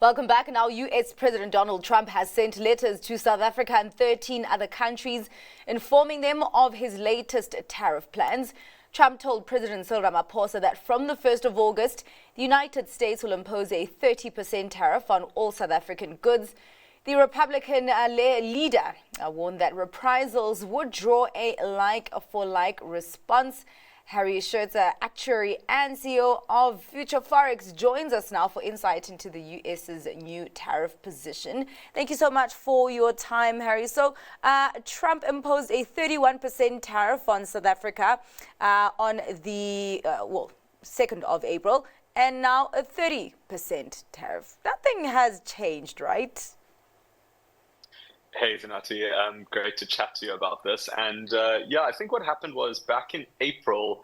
Welcome back. Now, U.S. President Donald Trump has sent letters to South Africa and 13 other countries informing them of his latest tariff plans. Trump told President Cyril Ramaphosa that from the 1st of August, the United States will impose a 30% tariff on all South African goods. The Republican leader warned that reprisals would draw a like-for-like response. Harry Scherzer, Actuary and CEO of Future Forex, joins us now for insight into the U.S.'s new tariff position. Thank you so much for your time, Harry. So, Trump imposed a 31% tariff on South Africa on the 2nd of April, and now a 30% tariff. Nothing has changed, right? Hey, Zanati, great to chat to you about this. And I think what happened was back in April,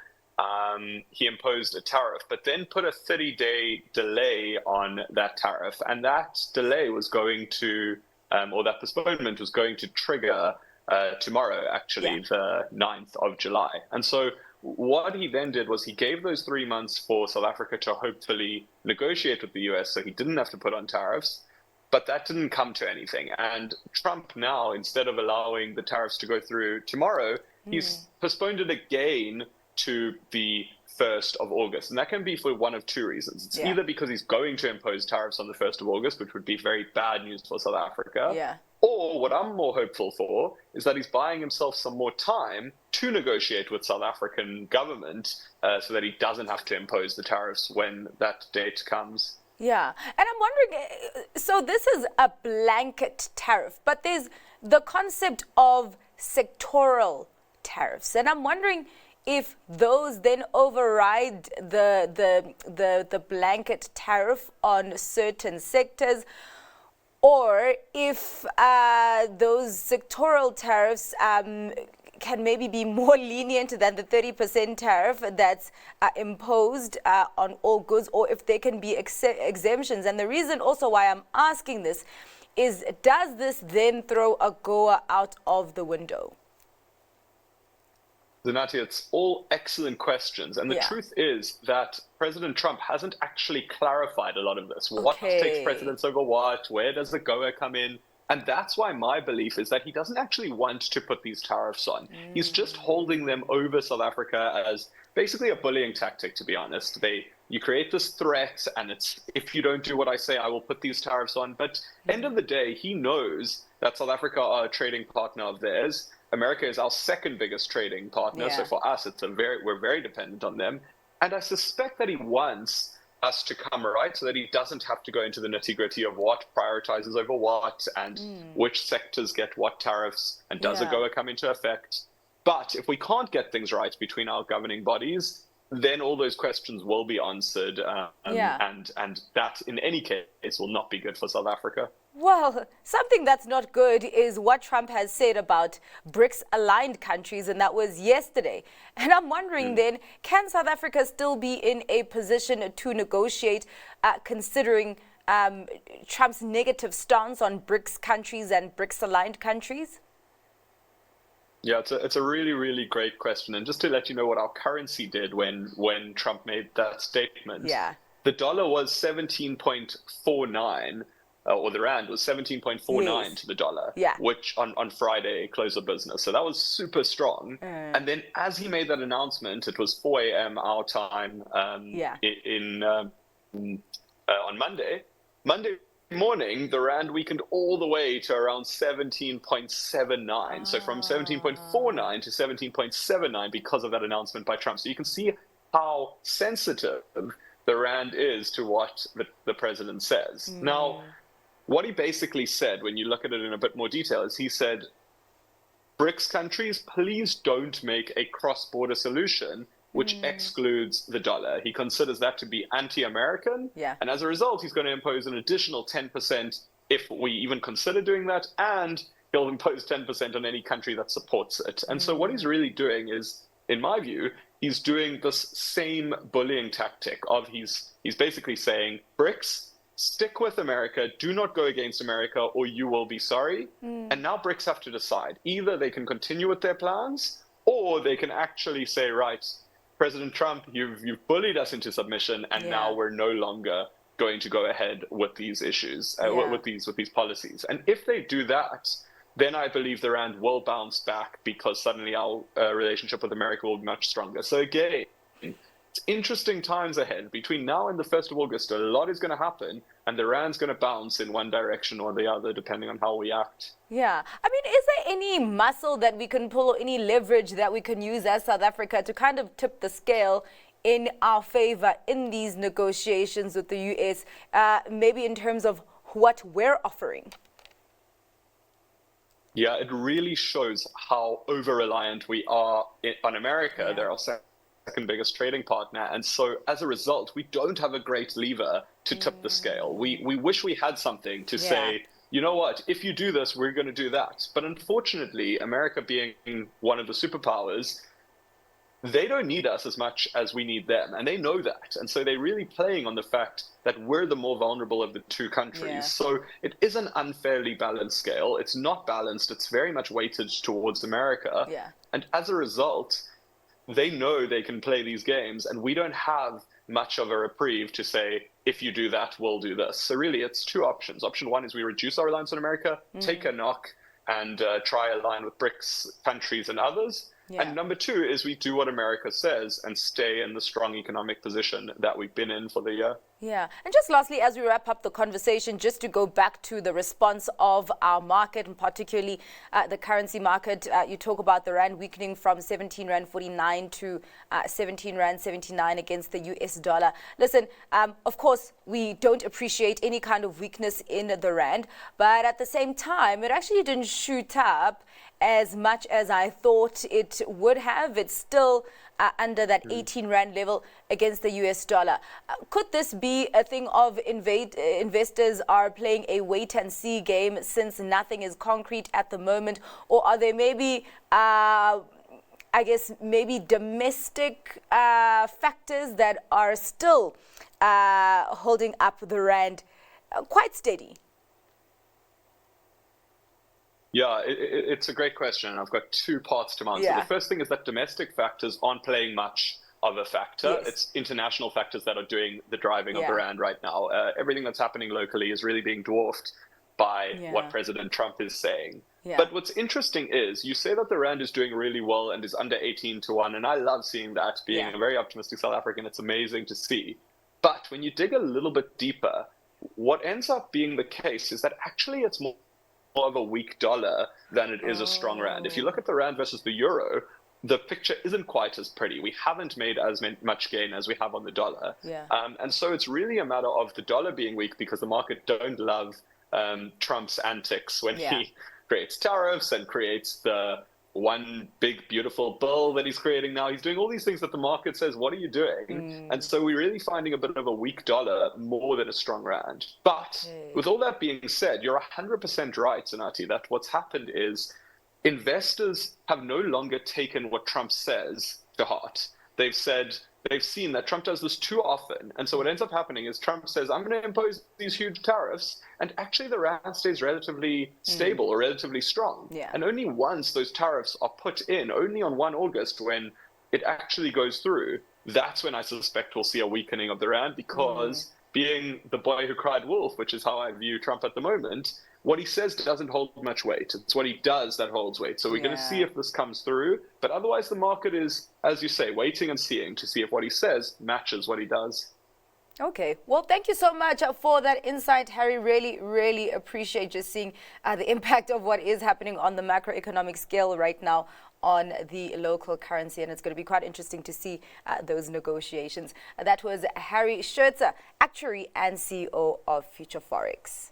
he imposed a tariff, but then put a 30-day delay on that tariff. And that delay was going to, or that postponement was going to trigger tomorrow, actually, the 9th of July. And so what he then did was he gave those 3 months for South Africa to hopefully negotiate with the US so he didn't have to put on tariffs. But that didn't come to anything. And Trump now, instead of allowing the tariffs to go through tomorrow, he's postponed it again to the 1st of August. And that can be for one of two reasons. It's either because he's going to impose tariffs on the 1st of August, which would be very bad news for South Africa. Or what I'm more hopeful for is that he's buying himself some more time to negotiate with South African government so that he doesn't have to impose the tariffs when that date comes. Yeah, and I'm wondering, so this is a blanket tariff, but there's the concept of sectoral tariffs, and I'm wondering if those then override the blanket tariff on certain sectors, or if those sectoral tariffs can maybe be more lenient than the 30% tariff that's imposed on all goods, or if there can be exemptions. And the reason also why I'm asking this is, does this then throw AGOA out of the window? Zanati, it's all excellent questions. And the truth is that President Trump hasn't actually clarified a lot of this. What takes precedence over what? Where does AGOA come in? And that's why my belief is that he doesn't actually want to put these tariffs on. He's just holding them over South Africa as basically a bullying tactic, to be honest. You create this threat, and it's, if you don't do what I say, I will put these tariffs on. But end of the day, he knows that South Africa are a trading partner of theirs. America is our second biggest trading partner. So for us, we're very dependent on them. And I suspect that he wants us to come right so that he doesn't have to go into the nitty-gritty of what prioritizes over what and which sectors get what tariffs and does AGOA come into effect. But if we can't get things right between our governing bodies, then all those questions will be answered, and that in any case will not be good for South Africa. Well, something that's not good is what Trump has said about BRICS-aligned countries, and that was yesterday. And I'm wondering then, can South Africa still be in a position to negotiate, considering Trump's negative stance on BRICS countries and BRICS-aligned countries? Yeah, it's a really, really great question. And just to let you know what our currency did when Trump made that statement, the dollar was 17.49. Or the rand was 17.49 to the dollar, which on Friday closed of business. So that was super strong. And then as he made that announcement, it was 4 a.m. our time on Monday. Monday morning, the rand weakened all the way to around 17.79. So from 17.49 to 17.79 because of that announcement by Trump. So you can see how sensitive the rand is to what the president says. Now, what he basically said, when you look at it in a bit more detail, is he said, BRICS countries, please don't make a cross-border solution which excludes the dollar. He considers that to be anti-American. And as a result, he's going to impose an additional 10% if we even consider doing that. And he'll impose 10% on any country that supports it. And so what he's really doing is, in my view, he's doing this same bullying tactic of he's basically saying, BRICS, stick with America, do not go against America, or you will be sorry. And now BRICS have to decide. Either they can continue with their plans, or they can actually say, right, President Trump, you've bullied us into submission, and now we're no longer going to go ahead with these issues, Yeah. with these policies. And if they do that, then I believe the rand will bounce back because suddenly our relationship with America will be much stronger. So again, it's interesting times ahead. Between now and the 1st of August, a lot is going to happen, and the rand's going to bounce in one direction or the other, depending on how we act. Yeah. I mean, is there any muscle that we can pull or any leverage that we can use as South Africa to kind of tip the scale in our favor in these negotiations with the US, maybe in terms of what we're offering? Yeah, it really shows how over-reliant we are on America. Yeah. They're our second biggest trading partner. And so as a result, we don't have a great lever to tip the scale. We wish we had something to say, you know what, if you do this, we're going to do that. But unfortunately, America being one of the superpowers, they don't need us as much as we need them, and they know that. And so they're really playing on the fact that we're the more vulnerable of the two countries. Yeah. So it is an unfairly balanced scale. It's not balanced. It's very much weighted towards America. Yeah. And as a result, they know they can play these games, and we don't have much of a reprieve to say, if you do that, we'll do this. So really, it's two options. Option one is we reduce our reliance on America, take a knock, and try align with BRICS countries and others. Yeah. And number two is we do what America says and stay in the strong economic position that we've been in for the year. Yeah. And just lastly, as we wrap up the conversation, just to go back to the response of our market, and particularly the currency market, you talk about the rand weakening from 17 rand 49 to 17 rand 79 against the US dollar. Listen, of course, we don't appreciate any kind of weakness in the rand, but at the same time, it actually didn't shoot up as much as I thought it would have. It's still under that 18 rand level against the US dollar. Could this be a thing of investors are playing a wait and see game since nothing is concrete at the moment? Or are there maybe, I guess, maybe domestic factors that are still holding up the rand quite steady? Yeah, it's a great question. I've got two parts to answer. Yeah. The first thing is that domestic factors aren't playing much of a factor. Yes. It's international factors that are doing the driving of Yeah. the rand right now. Everything that's happening locally is really being dwarfed by what President Trump is saying. Yeah. But what's interesting is you say that the rand is doing really well and is under 18 to 1, and I love seeing that. Being a very optimistic South African, it's amazing to see. But when you dig a little bit deeper, what ends up being the case is that actually it's more of a weak dollar than it is a strong rand. If you look at the rand versus the euro, the picture isn't quite as pretty. We haven't made as much gain as we have on the dollar. Yeah. And so it's really a matter of the dollar being weak because the market don't love Trump's antics when he creates tariffs and creates the one big, beautiful bill that he's creating now. He's doing all these things that the market says, what are you doing? And so we're really finding a bit of a weak dollar more than a strong rand. But with all that being said, you're 100% right, Zanati, that what's happened is investors have no longer taken what Trump says to heart. They've seen that Trump does this too often. And so what ends up happening is Trump says, I'm going to impose these huge tariffs. And actually the rand stays relatively stable or relatively strong. Yeah. And only once those tariffs are put in, only on 1 August, when it actually goes through, that's when I suspect we'll see a weakening of the rand, because being the boy who cried wolf, which is how I view Trump at the moment, what he says doesn't hold much weight. It's what he does that holds weight. So we're going to see if this comes through. But otherwise, the market is, as you say, waiting and seeing to see if what he says matches what he does. Okay. Well, thank you so much for that insight, Harry. Really, really appreciate just seeing the impact of what is happening on the macroeconomic scale right now on the local currency. And it's going to be quite interesting to see those negotiations. That was Harry Scherzer, Actuary and CEO of Future Forex.